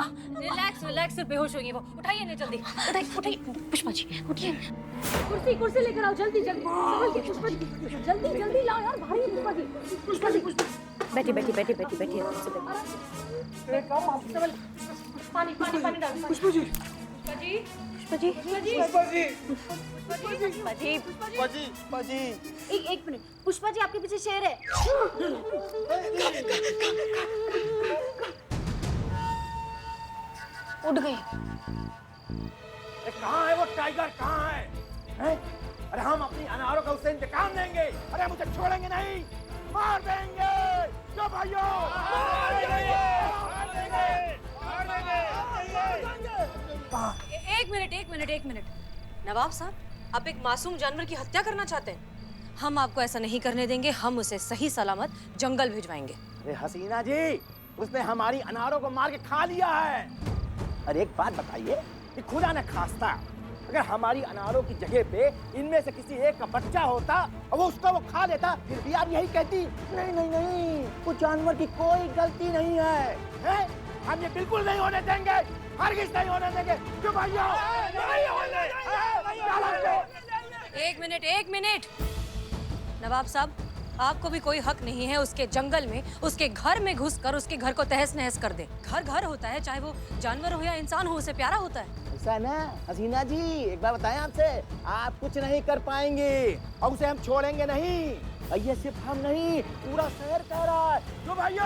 Relax relax, सिर्फ बेहोश होगी वो। उठाइए नहीं जल्दी, उठाइए उठाइए। पुष्पा जी उठिए। कुर्सी कुर्सी लेकर आओ जल्दी जल्दी। संभल के पुष्पा जी, जल्दी जल्दी लाओ यार, भारी है पुष्पा जी। पुष्पा जी बैठिए बैठिए बैठिए बैठिए बैठिए। संभल, पानी पानी पानी डालो। पुष्पा जी, पुष्पा जी पुष्पा जी पुष्पा जी, पुष्पा जी पुष्पा जी, पुष्पा जी। एक मिनट, पुष्पा जी आपके पीछे शेर है। उठ गए। अरे कहाँ है वो टाइगर, कहाँ है? हैं? अरे हम अपनी अनारों का उससे इंतकाम लेंगे। अरे मुझे छोड़ेंगे नहीं, मार देंगे। जो भाइयों मार देंगे, मार देंगे, मार देंगे, मार देंगे। एक मिनट। नवाब साहब, आप एक मासूम जानवर की हत्या करना चाहते हैं? हम आपको ऐसा नहीं करने देंगे। हम उसे सही सलामत जंगल भिजवाएंगे। अरे हसीना जी, उसने हमारी अनारों को मार के खा लिया है। अरे एक बात बताइए कि खुदा न खास्ता अगर हमारी अनारों की जगह पे इनमें से किसी एक का बच्चा होता और वो खा लेता, फिर भी आप यही कहती? नहीं नहीं नहीं, उस जानवर की कोई गलती नहीं है, हैं? हम ये बिल्कुल नहीं होने देंगे, हरगिज़ नहीं होने देंगे। क्यों भाइयों? नहीं होने देंगे। एक मिनट। नवाब साहब, आपको भी कोई हक नहीं है उसके जंगल में, उसके घर में घुसकर उसके घर को तहस नहस कर दे। घर घर होता है, चाहे वो जानवर हो या इंसान हो, उसे प्यारा होता है। ऐसा ना हसीना जी, एक बार बताएं आपसे, आप कुछ नहीं कर पाएंगे और उसे हम छोड़ेंगे नहीं। ये सिर्फ हम नहीं, पूरा शहर कह रहा है। जो भाइयों,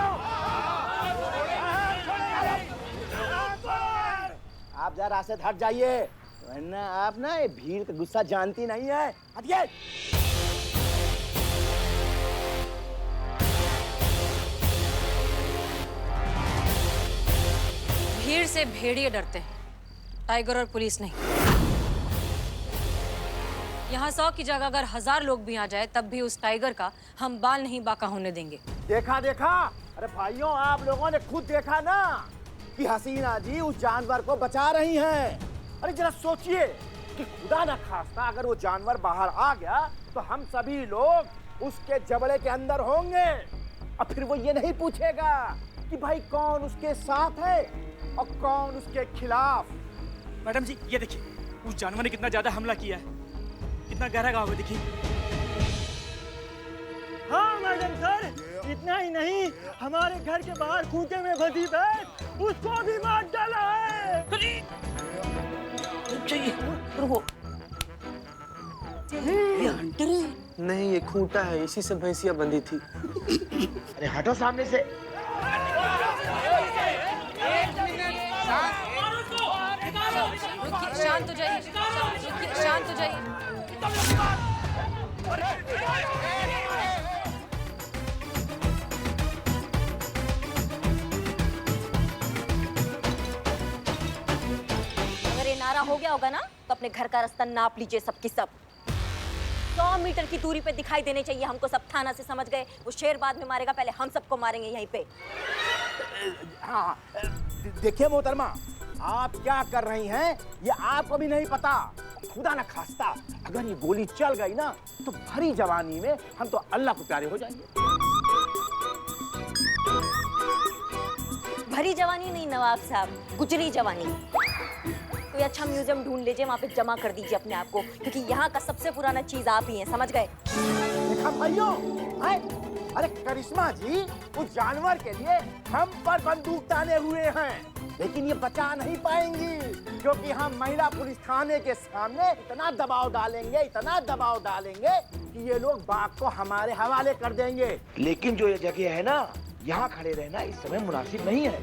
आप जरा रास्ते से हट जाइए, वरना आप ना ये भीड़ का गुस्सा जानती नहीं है। हटिए। भीड़ से भेड़िए डरते हैं, टाइगर और पुलिस नहीं। यहाँ 100 की जगह अगर 1000 लोग भी आ जाए, तब भी उस टाइगर का हम बाल नहीं बाका होने देंगे। देखा देखा, अरे भाइयों, आप लोगों ने खुद देखा ना कि हसीना जी उस जानवर को बचा रही हैं। अरे जरा सोचिए कि खुदा न खास्ता अगर वो जानवर बाहर आ गया तो हम सभी लोग उसके जबड़े के अंदर होंगे और फिर वो ये नहीं पूछेगा कि भाई कौन उसके साथ है और कौन उसके खिलाफ। मैडम जी, ये देखिए, उस जानवर ने कितना ज्यादा हमला किया है, कितना गहरा घाव है, देखिए। हाँ मैडम सर, इतना ही नहीं, हमारे घर के बाहर खूंटे में फंसी भैंस, उसको भी मार डाला है। ये हंटर है? नहीं, ये खूंटा है, इसी से भैंसिया बंधी थी। अरे हटो सामने से। शांत हो जाइए, शांत हो जाइए। अगर ये नारा हो गया होगा ना, तो अपने घर का रास्ता नाप लीजिए सबकी सब। 100 मीटर की दूरी पे दिखाई देने चाहिए हमको सब। थाना से समझ गए? वो शेर बाद में मारेगा, पहले हम सबको मारेंगे यहीं पे। हाँ, देखिए मोहतरमा, आप क्या कर रही हैं ये आपको भी नहीं पता। खुदा न खास्ता अगर ये गोली चल गई ना तो भरी जवानी में हम तो अल्लाह को प्यारे हो जाएंगे। भरी जवानी नहीं नवाब साहब, गुजरी जवानी। कोई अच्छा म्यूजियम ढूंढ लीजिए, वहाँ पे जमा कर दीजिए अपने आप को, क्योंकि यहाँ का सबसे पुराना चीज आप ही हैं, समझ गए? देखा भाइयों, अरे करिश्मा जी उस जानवर के लिए हम पर बंदूक ताने हुए हैं, लेकिन ये बचा नहीं पाएंगी, क्योंकि हम महिला पुलिस थाने के सामने इतना दबाव डालेंगे कि ये लोग बाघ को हमारे हवाले कर देंगे। लेकिन जो ये जगह है ना, यहाँ खड़े रहना इस समय मुनासिब नहीं है।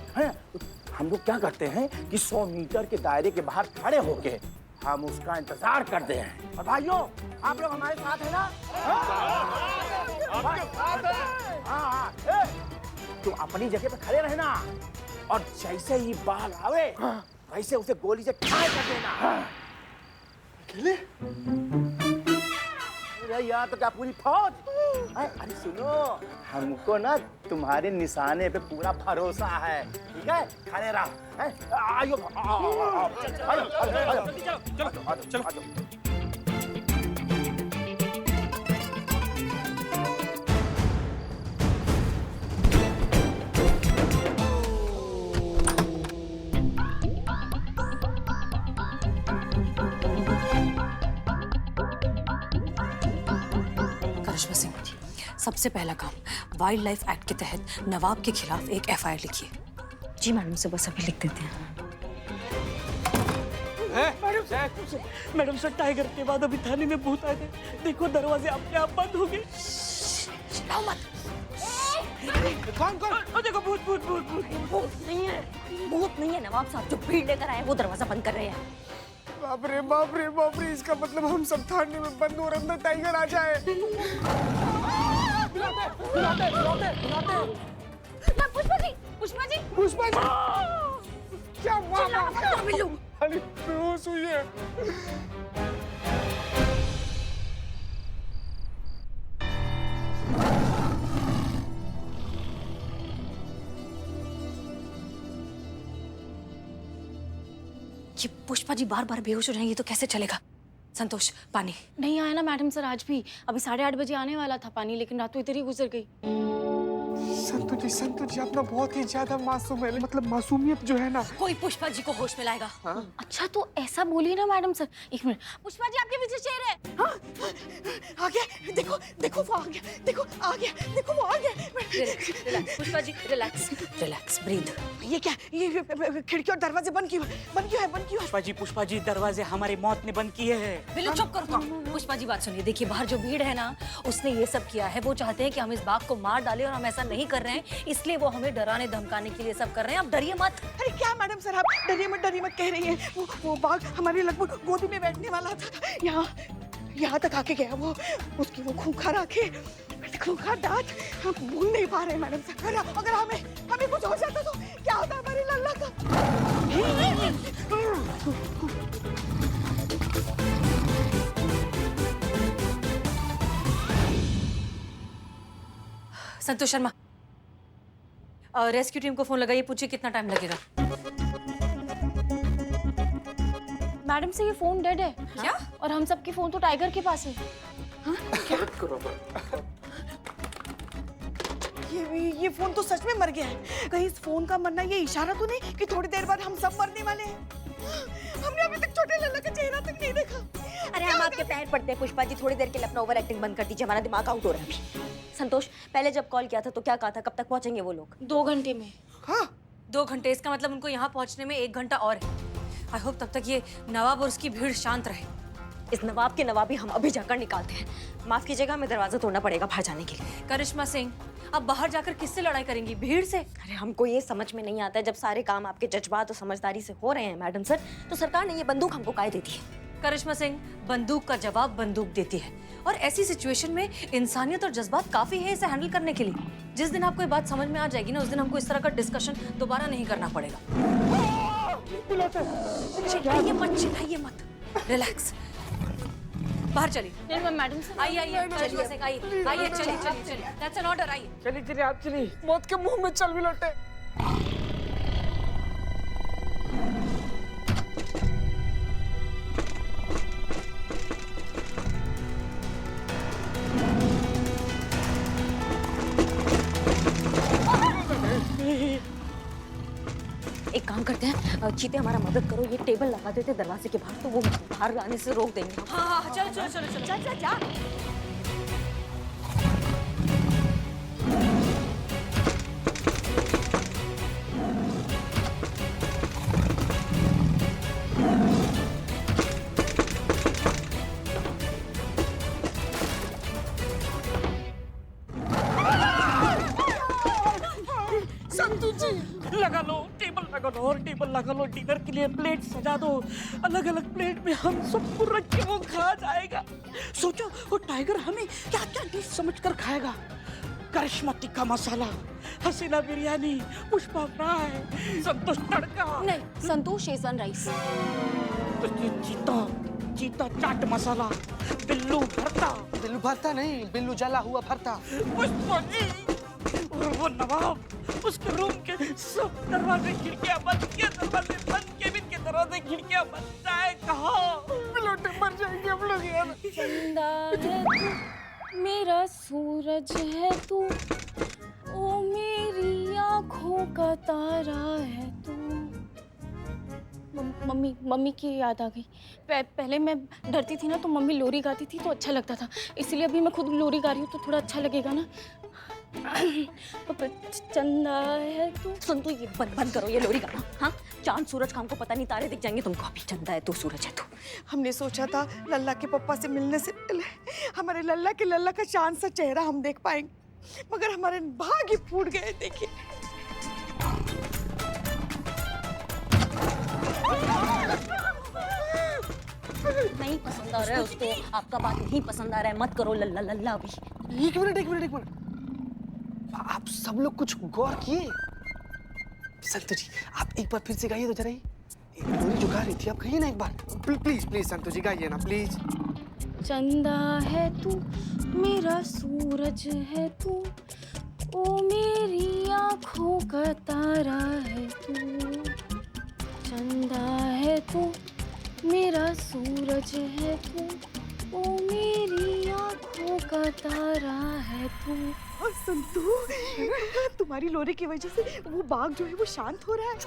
हम लोग क्या करते हैं कि 100 मीटर के दायरे के बाहर खड़े होके हम उसका इंतजार करते हैं। और भाइयों, आप लोग हमारे साथ हैं ना? हाँ, तुम अपनी जगह पे खड़े रहना और जैसे ही बाल आवे वैसे उसे गोली से घायल कर देना। अकेले? अरे यार, तो क्या पूरी फौज? अरे सुनो, हमको ना तुम्हारे निशाने पे पूरा भरोसा है, ठीक है? खड़े रहो। आयो, चलो। सबसे पहला काम वाइल्ड लाइफ एक्ट के तहत नवाब के खिलाफ एक एफआईआर लिखिए। जी मैडम से बस अभी लिख देते हैं। मैडम सर, टाइगर के बाद अभी थाने में भूत आ गए। देखो दरवाजे अपने आप बंद हो गए। चिल्लाओ मत। कौन? देखो भूत भूत भूत भूत। भूत नहीं है नवाब साहब, जो भीड़ लेकर आए वो दरवाजा बंद कर रहे हैं। बाप रे बाप रे बाप रे, इसका मतलब हम सब थाने में बंद और अंदर टाइगर आ जाए। पुष्पा जी पुष्पा जी, क्या हुआ? अरे बेहोश हुई है। ये पुष्पा जी बार बार बेहोश हो जाएंगे तो कैसे चलेगा? संतोष, पानी। नहीं आया ना मैडम सर आज भी। अभी 8:30 बजे आने वाला था पानी, लेकिन रात तो इधर ही गुजर गई। संतु जी अपना बहुत ही ज्यादा मासूम है, मतलब मासूमियत जो है ना। कोई पुष्पा जी को होश में लाएगा। अच्छा तो ऐसा बोलिए ना मैडम सर। एक मिनट, पुष्पा जी आपके पीछे शेर है। हाँ? आ गया, देखो देखो वो आ गया, देखो आ गया, देखो वो आ गया। Relax Pushpa ji, relax relax, breathe. ये क्या? ये खिड़की और दरवाजे बंद क्यों है? पुष्पा जी दरवाजे हमारी मौत ने बंद किए हैं। बिल्कुल चुप करो तुम। पुष्पा जी बात सुनिए, देखिए बाहर जो भीड़ है ना, उसने ये सब किया है। वो चाहते हैं कि हम इस बाघ को मार डालें और हम ऐसा नहीं कर रहे हैं, इसलिए वो हमें डराने धमकाने के लिए सब कर रहे हैं। आप डरिए मत। अरे क्या मैडम सर, आप डरिए मत कह रही हैं। वो बाघ हमारी लगभग गोदी में बैठने वाला था। यहाँ तक आके गया वो। उसकी वो खूंखार आंखें, खूंखार दांत, हम भूल नहीं पा रहे मैडम सर। अगर हमें कुछ हो जाता तो क्या होता हमारी लल्ला का? संतोष शर्मा, रेस्क्यू टीम को फोन लगाइए, पूछिए कितना टाइम लगेगा। मैडम से ये फोन डेड है। क्या? और हम सबके फोन तो टाइगर के पास है। ये फोन तो सच में मर गया है। कहीं इस फोन का मरना ये इशारा तो नहीं कि थोड़ी देर बाद हम सब मरने वाले हैं? हमने अभी तक छोटे लल्ला का चेहरा तक नहीं देखा। अरे हम आपके पैर पड़ते हैं पुष्पा जी, थोड़ी देर के लिए अपना ओवर एक्टिंग बंद कर दीजिए, हमारा दिमाग आउट हो रहा है। संतोष, पहले जब कॉल किया था तो क्या कहा था? कब तक पहुंचेंगे वो लोग? 2 घंटे में। 2 घंटे, इसका मतलब उनको यहाँ पहुँचने में 1 घंटा और है। आई होप तब तक ये नवाब और उसकी भीड़ शांत रहे। इस नवाब के नवाबी हम अभी जाकर निकालते हैं। माफ कीजिएगा, हमें दरवाजा तोड़ना पड़ेगा बाहर जाने के लिए। करिश्मा सिंह, अब बाहर जाकर किससे लड़ाई करेंगी? भीड़ से? अरे हमको ये समझ में नहीं आता है, जब सारे काम आपके जज्बात और समझदारी से हो रहे हैं मैडम सर, तो सरकार ने ये बंदूक हमको काहे देती है? करिश्मा सिंह, बंदूक का जवाब बंदूक देती है, और ऐसी सिचुएशन में इंसानियत और जज्बात काफी है इसे हैंडल करने के लिए। जिस दिन आपको ये बात समझ में आ जाएगी ना, उस दिन हमको इस तरह का डिस्कशन दोबारा नहीं करना पड़ेगा। चिल्लाइए मत, रिलैक्स। बाहर चलिए। नहीं मैडम सर, आइए करिश्मा सिंह, आइए चलिए। दैट्स एन ऑर्डर, आइए। चलिए आप चलिए। मौत के मुंह में चल भी लौटे। एक काम करते हैं, चीते हमारा मदद करो, ये टेबल लगा देते दरवाजे के बाहर, तो वो बाहर आने से रोक देंगे। हाँ, चलो। जा। संतु जी, लगा लो टेबल लगा लो, डिनर के लिए प्लेट सजा दो। अलग अलग प्लेट में हम सबको रख के वो खा जाएगा। सोचो वो टाइगर हमें क्या क्या डिश समझ कर खाएगा। करिश्मा टिक्का मसाला, हसीना बिरयानी, पुष्पा फ्राई, संतोष तड़का। नहीं, संतोष शेजवान राइस। चीता चाट मसाला, बिल्लू भरता नहीं, बिल्लू जला हुआ भरता। पुष्पा जी, और वो नवाब, उसके रूम के सब दरवाजे खिड़कियां बंद किए, केबिन के दरवाजे खिड़कियां बंद। जाए कहाँ? लौटे मर जाएंगे हम लोग यार। चंदा है तू, मेरा सूरज है तू, ओ मेरी आँखों का तारा है तू, मम्मी की याद आ गई। पहले मैं डरती थी ना तो मम्मी लोरी गाती थी तो अच्छा लगता था, इसलिए अभी मैं खुद लोरी गा रही हूँ तो थोड़ा अच्छा लगेगा ना। चंदा है तू। संतु ये बंद करो ये लोरी गाना। हाँ, चांद सूरज का हमको पता नहीं, तारे दिख जाएंगे तुमको। अभी चंदा है तू, सूरज है तू। हमने सोचा था लल्ला के पापा से मिलने से पहले हमारे लल्ला का चांद सा चेहरा हम देख पाएंगे, मगर हमारे भाग्य फूट गए। देखिए नहीं पसंद आ रहा है उसको, आपका बात नहीं पसंद आ रहा है, मत करो लल्ला लल्ला अभी। एक मिनट। आप सब लोग कुछ गौर किए? संतु जी, आप एक बार फिर से गाइए तो जरा ही। लोरी जो गा रही थी, आप कहिए ना एक बार। प्लीज संतु जी गाइए ना प्लीज। चंदा है तू, मेरा सूरज है तू, ओ मेरी आँखों का तारा है तू। चंदा है तू, मेरा सूरज है तू, ओ मेरी आँखों का तारा है तू। और संतु, तुम्हारी लोरी की वजह से वो बाघ जो है वो शांत हो रहा है।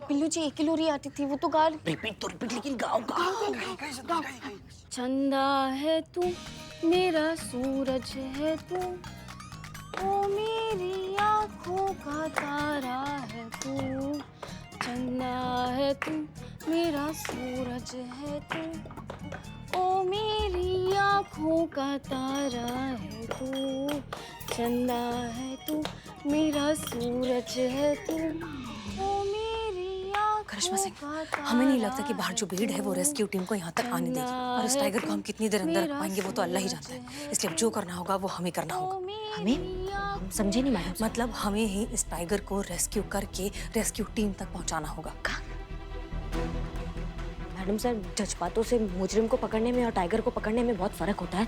पिल्लू जी एक ही लोरी आती थी, वो तो गा। रिपीट लेकिन गाओ। चंदा है तू, मेरा सूरज है तू, ओ मेरी आँखों का तारा है तू। चंदा है तू, मेरा सूरज है तू, ओ मेरी आँखों का तारा है तू। चंदा है तू, मेरा सूरज है तू, ओ मेरी आँखों करिश्मा सिंह, का तारा हमें नहीं लगता कि बाहर जो भीड़ है वो रेस्क्यू टीम को यहाँ तक आने देगी, और इस टाइगर को हम कितनी देर अंदर रख पाएंगे वो तो अल्लाह ही जानता है। इसलिए अब जो करना होगा वो हमें करना होगा। हमें? हम समझे नहीं मैडम। मतलब हमें ही इस टाइगर को रेस्क्यू करके रेस्क्यू टीम तक पहुँचाना होगा। मैडम सर, जज्बातों से मुजरिम को पकड़ने में और टाइगर को पकड़ने में बहुत फर्क होता है।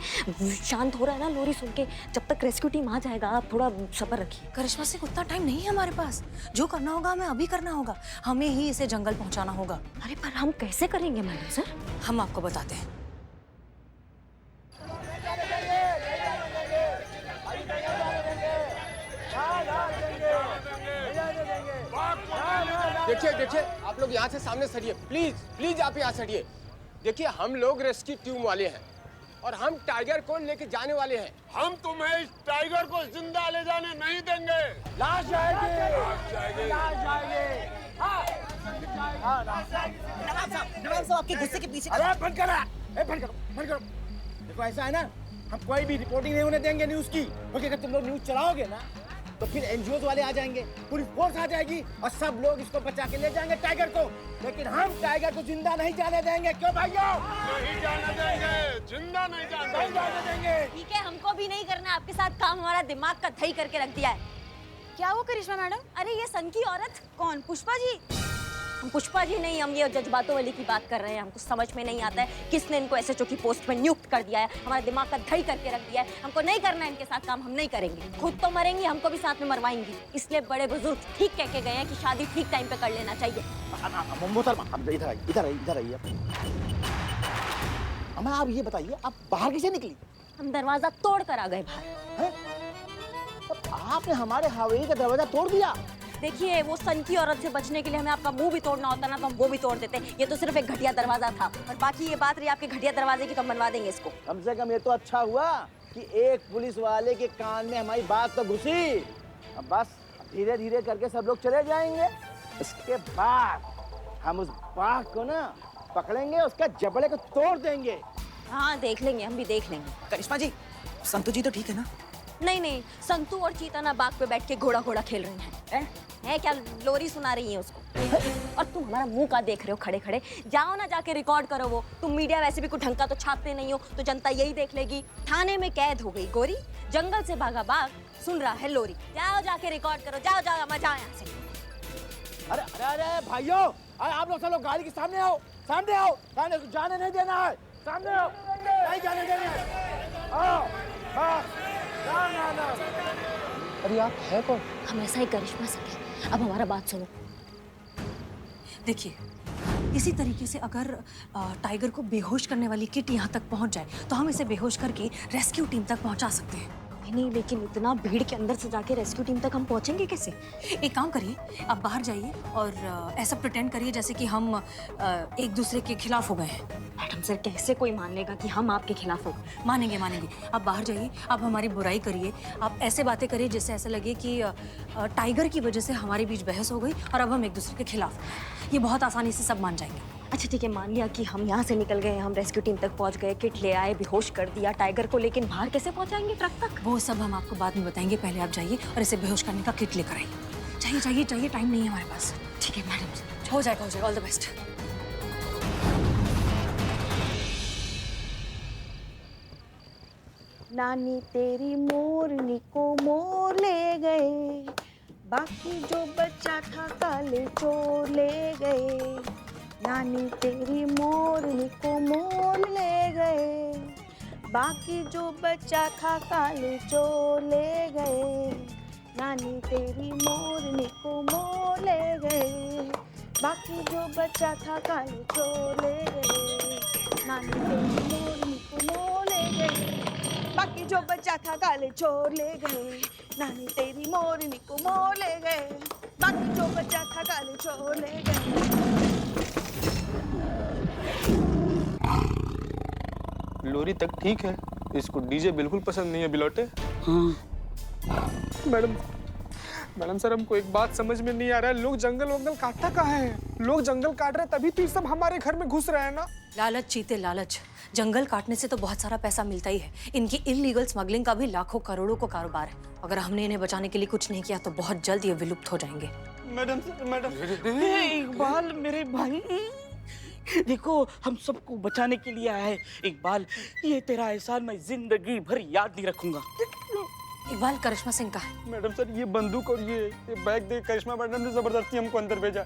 शांत हो रहा है ना लोरी सुन के, जब तक रेस्क्यू टीम आ जाएगा आप थोड़ा सब्र रखिए। करिश्मा सिंह, उतना टाइम नहीं है हमारे पास। जो करना होगा हमें अभी करना होगा। हमें ही इसे जंगल पहुँचाना होगा। अरे पर हम कैसे करेंगे मैडम सर? हम आपको बताते हैं। देखिए आप लोग यहाँ से सामने सरिए, प्लीज आप यहाँ सरिए। देखिए हम लोग रेस्क्यू टीम वाले हैं और हम टाइगर को लेके जाने वाले हैं। हम तुम्हें इस टाइगर को जिंदा ले जाने नहीं देंगे। लाश जाएगी। नवाब साहब आपके गुस्से के पीछे। अरे बंद करो। देखो ऐसा है ना, हम कोई भी रिपोर्टिंग नहीं होने देंगे न्यूज की, क्योंकि अगर तुम लोग न्यूज चलाओगे ना तो फिर एनजीओ वाले आ जाएंगे, पुलिस फोर्स आ जाएगी और सब लोग इसको बचा के ले जाएंगे टाइगर को। लेकिन हम टाइगर को जिंदा नहीं जाने देंगे। क्यों भाइयों? नहीं जाने देंगे, जिंदा नहीं जाने देंगे। ठीक है, हमको भी नहीं करना आपके साथ काम, हमारा दिमाग का दही करके रख दिया है। क्या वो करिश्मा मैडम? अरे ये सन की औरत। कौन? पुष्पा जी? हम पुष्पा जी नहीं, हम ये जज्बातों वाली की बात कर रहे हैं। हमको समझ में नहीं आता है किसने इनको एसएचओ की पोस्ट में नियुक्त कर दिया है। हमारा दिमाग का दही करके रख दिया है। हमको नहीं करना है इनके साथ काम, हम नहीं करेंगे। खुद तो मरेंगी, हमको भी साथ में मरवाएंगी। इसलिए बड़े बुजुर्ग ठीक कह के गए हैं कि शादी ठीक टाइम पे कर लेना चाहिए। इधर आइए। अम्मा आप ये बताइए, आप बाहर कैसे निकली? हम दरवाजा तोड़ कर आ गए बाहर। आपने हमारे हवेली का दरवाजा तोड़ दिया? देखिए, वो सन की औरत से बचने के लिए हमें आपका मुंह भी तोड़ना होता ना तो हम वो भी तोड़ देते। ये तो सिर्फ एक घटिया दरवाजा था, और बाकी ये बात रही आपके घटिया दरवाजे की, तो हम बनवा देंगे इसको। कम से कम ये तो अच्छा हुआ कि एक पुलिस वाले के कान में हमारी बात तो घुसी। अब बस धीरे धीरे करके सब लोग चले जाएंगे। इसके बाद हम उस बाघ को ना पकड़ेंगे, उसका जबड़े को तोड़ देंगे। हाँ देख लेंगे, हम भी देख लेंगे। करिश्मा जी, संतु जी तो ठीक है ना? नहीं, संतू और चीता ना बाग पे बैठ के घोड़ा खेल रही हैं। है क्या लोरी सुना रही है उसको? और तुम हमारा मुंह का देख रहे हो खड़े खड़े? जाओ ना जाके रिकॉर्ड करो। वो तुम मीडिया वैसे भी कुछ ढंग का तो छापते नहीं हो, तो जनता यही देख लेगी। थाने में कैद हो गई गोरी, जंगल से भागा बाघ, सुन रहा है लोरी। जाओ जाके रिकॉर्ड करो, जाओ मजा यहाँ से। अरे भाइयों, आप लोग सब लोग गाड़ी के सामने आओ। सामने जाने नहीं देना है। सामने आओ, नहीं जाने देना है। आओ, ना। अरे आप है कौन? हम ऐसा ही करिश्मा सके। अब हमारा बात सुनो। देखिए, इसी तरीके से अगर टाइगर को बेहोश करने वाली किट यहाँ तक पहुँच जाए तो हम इसे बेहोश करके रेस्क्यू टीम तक पहुँचा सकते हैं। कोई नहीं, लेकिन इतना भीड़ के अंदर से जाके रेस्क्यू टीम तक हम पहुंचेंगे कैसे? एक काम करिए, आप बाहर जाइए और ऐसा प्रिटेंड करिए जैसे कि हम एक दूसरे के खिलाफ हो गए हैं। मैडम सर, कैसे कोई मान लेगा कि हम आपके खिलाफ हो? मानेंगे मानेंगे। आप बाहर जाइए, आप हमारी बुराई करिए, आप ऐसे बातें करिए जिससे ऐसा लगे कि टाइगर की वजह से हमारे बीच बहस हो गई और अब हम एक दूसरे के खिलाफ हैं। ये बहुत आसानी से सब मान जाएंगे। अच्छा ठीक है, मान लिया कि हम यहाँ से निकल गए, हम रेस्क्यू टीम तक पहुँच गए, किट ले आए, बेहोश कर दिया टाइगर को, लेकिन बाहर कैसे पहुँचाएंगे ट्रक तक? वो सब हम आपको बाद में बताएंगे, पहले आप जाइए और इसे बेहोश करने का किट लेकर आइए। चाहिए चाहिए चाहिए, टाइम नहीं है हमारे पास। ठीक है मैडम। हो जाएगा, ऑल द बेस्ट। नानी तेरी मोरनी को मोर ले गए, बाकी जो बच्चा था काले चोर ले गए। नानी तेरी मोरनी को मोर ले गए, बाकी जो बच्चा था काले चोर ले गए। नानी तेरी मोरनी को मोर ले गए, बाकी जो बच्चा था काले चोर ले गए। नानी तेरी मोरनी को मोर ले गए, बाकी जो बच्चा था काले चोर ले गए। नानी तेरी मोरनी को मोर ले गए, बाकी जो बच्चा था काले चोर ले गए। लोरी तक ठीक है, इसको डीजे बिल्कुल पसंद नहीं है बिलौटे। मैडम सर, हमको एक बात समझ में नहीं आ रहा है, लोग जंगल वंगल काटता कहाँ है? लोग जंगल काट रहे हैं तभी तो ये सब हमारे घर में घुस रहे हैं ना। लालच चीते लालच, जंगल काटने से तो बहुत सारा पैसा मिलता ही है। इनकी इलीगल स्मगलिंग का भी लाखों करोड़ों को कारोबार है। अगर हमने इन्हें बचाने के लिए कुछ नहीं किया तो बहुत जल्द ये विलुप्त हो जाएंगे। मैडम इकबाल मेरे भाई, देखो हम सबको बचाने के लिए आया है। इकबाल, ये तेरा एहसान मैं जिंदगी भर याद नहीं रखूंगा। इकबाल, करिश्मा सिंह का है। मैडम सर, ये बंदूक और ये बैग देख करिश्मा मैडम ने जबरदस्ती हमको अंदर भेजा।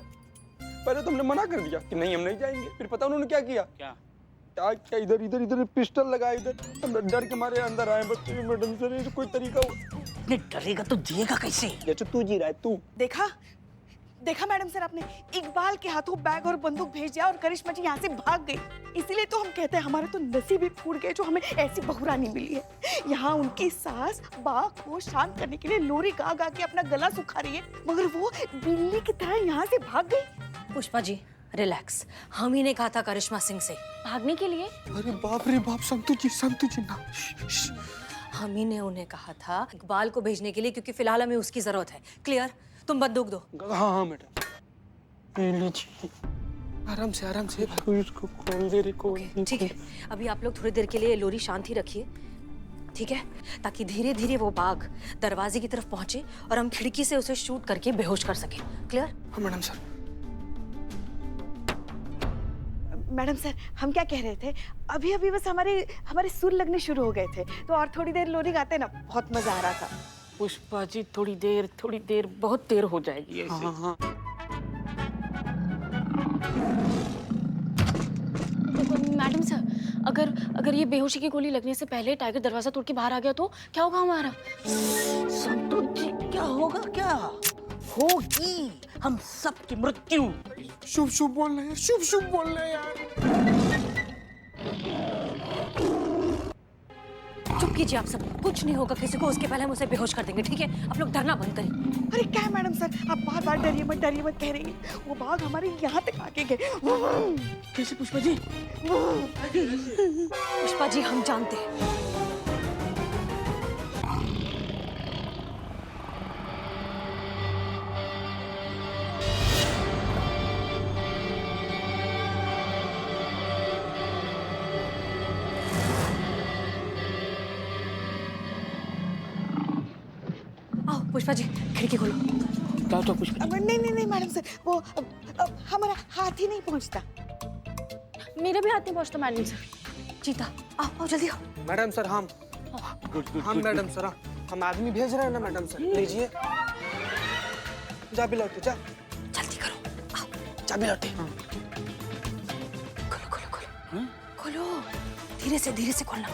पहले तो हमने मना कर दिया कि नहीं हम नहीं जाएंगे, फिर पता उन्होंने क्या किया? क्या इधर इधर इधर पिस्टल लगाया, इधर हम डर के मारे अंदर आए। बच्चे मैडम सर, ये कोई तरीका हो? नहीं डरेगा तो जिएगा कैसे? जैसे तू जी रहा है तू। देखा मैडम सर, आपने इकबाल के हाथों बैग और बंदूक भेज दिया और करिश्मा जी यहाँ से भाग गई। इसीलिए तो हम कहते हैं हमारे तो नसीब ही फूट गए जो हमें ऐसी बहुरानी मिली है। यहाँ उनकी सास बाघ को शांत करने के लिए लोरी गा गा के अपना गला सुखा रही है, मगर वो बिल्ली की तरह यहाँ से भाग गई। पुष्पा जी रिलैक्स, हम ही ने कहा था करिश्मा सिंह से भागने के लिए? अरे बाप रे बाप, संतु जी ना। हम ही ने उन्हें कहा था इकबाल को भेजने के लिए, क्योंकि फिलहाल हमें उसकी जरूरत है। क्लियर? तुम बंदूक दो। हाँ मैडम, आराम से इसको खोल दे रे। ठीक है, अभी आप लोग थोड़ी देर के लिए लोरी शांत ही रखिए, ठीक है? ताकि धीरे धीरे वो बाघ दरवाजे की तरफ पहुंचे और हम खिड़की से उसे शूट करके बेहोश कर सके। क्लियर? हाँ मैडम सर। मैडम सर, हम क्या कह रहे थे, अभी अभी बस हमारे सुर लगने शुरू हो गए थे, तो और थोड़ी देर लोरी गाते ना, बहुत मजा आ रहा था। पुष्पा जी, थोड़ी देर बहुत देर हो जाएगी ऐसे। हाँ। मैडम सर, अगर ये बेहोशी की गोली लगने से पहले टाइगर दरवाजा तोड़ के बाहर आ गया तो क्या होगा हमारा? संतोष जी, क्या होगा? क्या होगी हम सब की मृत्यु। शुभ बोल रहे हैं, शुभ बोल रहे हैं यार। चुप कीजिए आप सब, कुछ नहीं होगा किसी को, उसके पहले हम उसे बेहोश कर देंगे, ठीक है? आप लोग डरना बंद करें। अरे क्या मैडम सर, आप बार डरिए मत कह रही हैं। वो बाघ हमारे यहाँ तक आके गए। कैसे पुष्पा जी? पुष्पा जी, हम जानते हैं। आओ पुष्पा जी, खिड़की खोलो। तो पुष्पा, नहीं मैडम सर, वो हमारा हाथ ही नहीं पहुँचता। मेरे भी हाथ नहीं पहुंचता मैडम सर। चीता, आओ जल्दी आओ। मैडम सर, हम मैडम सर, हम आदमी भेज रहे हैं ना मैडम सर, लीजिए। जा बिलौटे, जा जल्दी करो, आओ। जा बिलौटे। खोलो खोलो खोलो, खोलो, धीरे से खोलना।